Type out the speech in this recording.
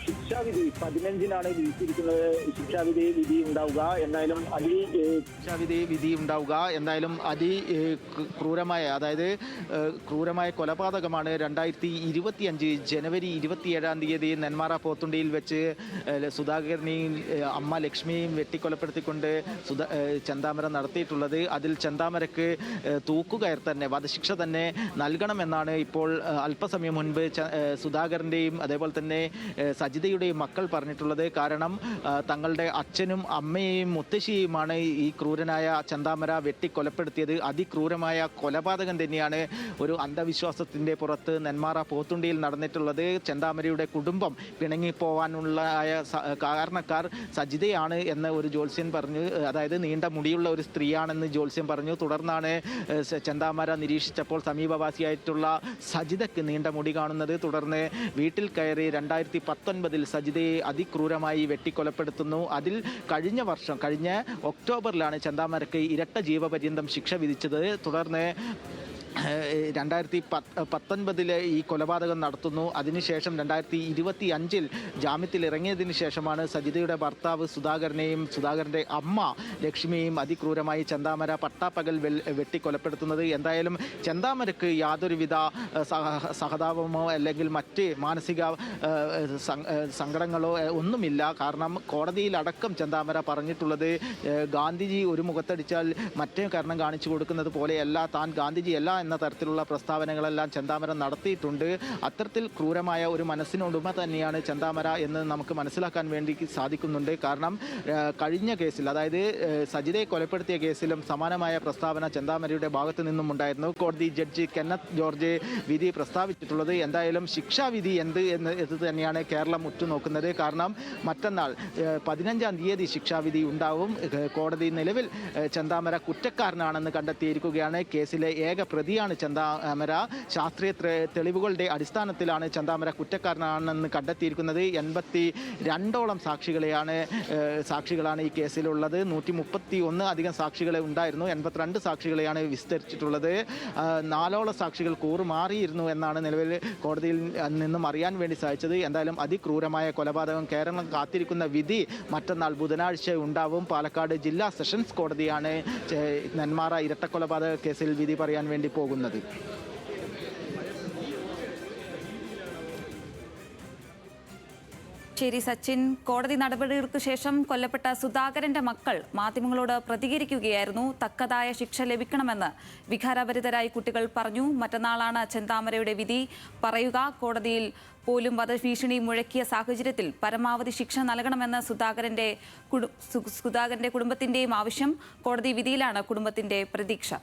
ശിക്ഷാവിധി 15-നാണ് വിധിച്ചിരിക്കുന്നത്. വിധി ഉണ്ടാവുക എന്തായാലും വിധി ഉണ്ടാവുക എന്തായാലും ക്രൂരമായ, അതായത് ക്രൂരമായ കൊലപാതകമാണ് 2025 ജനുവരി 27-ാം തീയതി നെന്മാറ പോത്തുണ്ടിയിൽ വെച്ച് സുധാകരനെയും അമ്മ ലക്ഷ്മിയെയും വെട്ടിക്കൊലപ്പെടുത്തിക്കൊണ്ട് ചെന്താമര നടത്തിയിട്ടുള്ളത്. അതിൽ ചെന്താമരക്ക് തൂക്കുകയർ തന്നെ, വധശിക്ഷ തന്നെ നൽകണമെന്നാണ് ഇപ്പോൾ അല്പസമയം മുൻപ് സുധാകരൻ്റെയും അതേപോലെ തന്നെ സജിതയുടെയും മക്കൾ പറഞ്ഞിട്ടുള്ളത്. കാരണം തങ്ങളുടെ അച്ഛനും അമ്മയെയും മുത്തശ്ശിയെയുമാണ് ഈ ക്രൂരനായ ചെന്താമര വെട്ടിക്കൊലപ്പെടുത്തിയത്. അതിക്രൂരമായ കൊലപാതകം തന്നെയാണ് ഒരു അന്ധവിശ്വാസത്തിൻ്റെ പുറത്ത് നെന്മാറ പോത്തുണ്ടിയിൽ നടന്നിട്ടുള്ളത്. ചെന്താമരയുടെ കുടുംബം പിണങ്ങിപ്പോവാനുള്ള കാരണക്കാർ സജിതയാണ് എന്ന് ഒരു ജ്യോത്സ്യൻ പറഞ്ഞു. അതായത് നീണ്ട മുടിയുള്ള ഒരു സ്ത്രീയാണെന്ന് ജ്യോത്സ്യൻ പറഞ്ഞു. തുടർന്നാണ് ചെന്താമര നിരീക്ഷിച്ചപ്പോൾ സമീപവാസിയായിട്ടുള്ള സജിതയ്ക്ക് നീണ്ട മുടി കാണുന്നത്. തുടർന്ന് വീട്ടിൽ കയറി 2019 സജിതയെ അതിക്രൂരമായി വെട്ടിക്കൊലപ്പെടുത്തുന്നു. അതിൽ കഴിഞ്ഞ ഒക്ടോബറിലാണ് ചെന്താമരയ്ക്ക് ഇരട്ട ജീവപര്യന്തം ശിക്ഷ വിധിച്ചത്. തുടർന്ന് 2019 ഈ കൊലപാതകം നടത്തുന്നു. അതിനുശേഷം 2025 ജാമ്യത്തിൽ ഇറങ്ങിയതിന് ശേഷമാണ് സജിതയുടെ ഭർത്താവ് സുധാകരൻ്റെ അമ്മ ലക്ഷ്മിയെയും അതിക്രൂരമായി ചെന്താമര പട്ടാപ്പകൽ വെട്ടിക്കൊലപ്പെടുത്തുന്നത്. എന്തായാലും ചെന്താമരക്ക് യാതൊരുവിധ സഹതാപമോ അല്ലെങ്കിൽ മറ്റ് മാനസിക സങ്കടങ്ങളോ ഒന്നുമില്ല. കാരണം കോടതിയിലടക്കം ചെന്താമര പറഞ്ഞിട്ടുള്ളത് ഗാന്ധിജി ഒരു മുഖത്തടിച്ചാൽ മറ്റേ കാരണം കാണിച്ചു കൊടുക്കുന്നത് പോലെയല്ല, താൻ ഗാന്ധിജിയല്ല എന്ന തരത്തിലുള്ള പ്രസ്താവനകളെല്ലാം ചെന്താമര നടത്തിയിട്ടുണ്ട്. അത്തരത്തിൽ ക്രൂരമായ ഒരു മനസ്സിനുടമ തന്നെയാണ് ചെന്താമര എന്ന് നമുക്ക് മനസ്സിലാക്കാൻ വേണ്ടി സാധിക്കുന്നുണ്ട്. കാരണം കഴിഞ്ഞ കേസിൽ, അതായത് സജിതയെ കൊലപ്പെടുത്തിയ കേസിലും സമാനമായ പ്രസ്താവന ചെന്താമരയുടെ ഭാഗത്തു നിന്നും ഉണ്ടായിരുന്നു. കോടതി ജഡ്ജി കെന്നത്ത് ജോർജ് വിധി പ്രസ്താവിച്ചിട്ടുള്ളത്. എന്തായാലും ശിക്ഷാവിധി ഇത് തന്നെയാണ് കേരളം ഉറ്റുനോക്കുന്നത്. കാരണം മറ്റന്നാൾ 15-ാം തീയതി ശിക്ഷാവിധി ഉണ്ടാവും. കോടതി നിലവിൽ ചെന്താമര കുറ്റക്കാരനാണെന്ന് കണ്ടെത്തിയിരിക്കുകയാണ്. കേസിലെ ഏക പ്രതിയാണ് ചെന്താമര. ശാസ്ത്രീയ തെളിവുകളുടെ അടിസ്ഥാനത്തിലാണ് ചെന്താമര കുറ്റക്കാരനാണെന്ന് കണ്ടെത്തിയിരിക്കുന്നത്. 82ഓളം സാക്ഷികളാണ് ഈ കേസിലുള്ളത്. 131 അധികം സാക്ഷികളെ ഉണ്ടായിരുന്നു. 82 സാക്ഷികളെയാണ് വിസ്തരിച്ചിട്ടുള്ളത്. 4ഓളം സാക്ഷികൾ കൂറുമാറിയിരുന്നു എന്നാണ് നിലവിൽ കോടതിയിൽ നിന്നും അറിയാൻ വേണ്ടി സാധിച്ചത്. എന്തായാലും അതിക്രൂരമായ കൊലപാതകം കേരളം കാത്തിരിക്കുന്ന വിധി മറ്റന്നാൾ ബുധനാഴ്ച ഉണ്ടാവും. പാലക്കാട് ജില്ലാ സെഷൻസ് കോടതിയാണ് നെന്മാറ ഇരട്ടക്കൊലപാതക കേസിൽ വിധി പറയാൻ വേണ്ടി പോകുന്നത്. ശരി സച്ചിൻ, കോടതി നടപടികൾക്ക് ശേഷം കൊല്ലപ്പെട്ട സുധാകരന്റെ മക്കൾ മാധ്യമങ്ങളോട് പ്രതികരിക്കുകയായിരുന്നു. തക്കതായ ശിക്ഷ ലഭിക്കണമെന്ന് വികാരഭരിതരായി കുട്ടികൾ പറഞ്ഞു. മറ്റന്നാളാണ് ചെന്താമരയുടെ വിധി പറയുക. കോടതിയിൽ പോലും വധഭീഷണി മുഴക്കിയ സാഹചര്യത്തിൽ പരമാവധി ശിക്ഷ നൽകണമെന്ന് സുധാകരന്റെ കുടുംബത്തിന്റെയും ആവശ്യം. കോടതി വിധിയിലാണ് കുടുംബത്തിന്റെ പ്രതീക്ഷ.